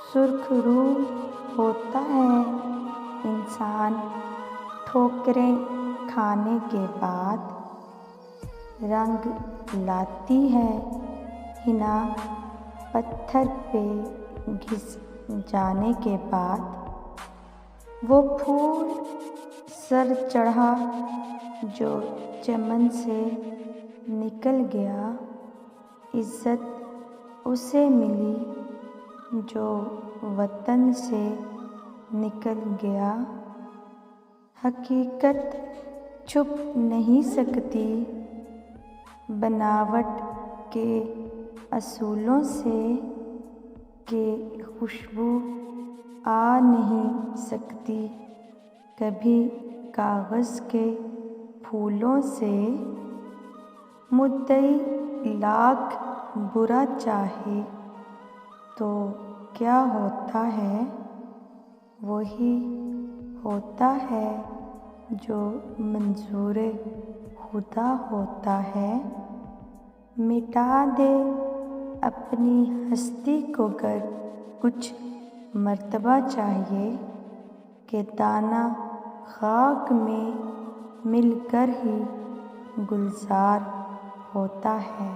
सुर्खरू होता है इंसान ठोकरें खाने के बाद, रंग लाती है हिना पत्थर पे घिस जाने के बाद। वो फूल सर चढ़ा जो चमन से निकल गया, इज़्ज़त उसे मिली जो वतन से निकल गया। हकीकत छुप नहीं सकती बनावट के असूलों से, कि खुशबू आ नहीं सकती कभी कागज़ के फूलों से। मुद्दई लाख बुरा चाहे तो क्या होता है, वही होता है जो मंजूरे खुदा होता है। मिटा दे अपनी हस्ती को गर कुछ मर्तबा चाहिए, कि दाना खाक में मिलकर ही गुलजार होता है।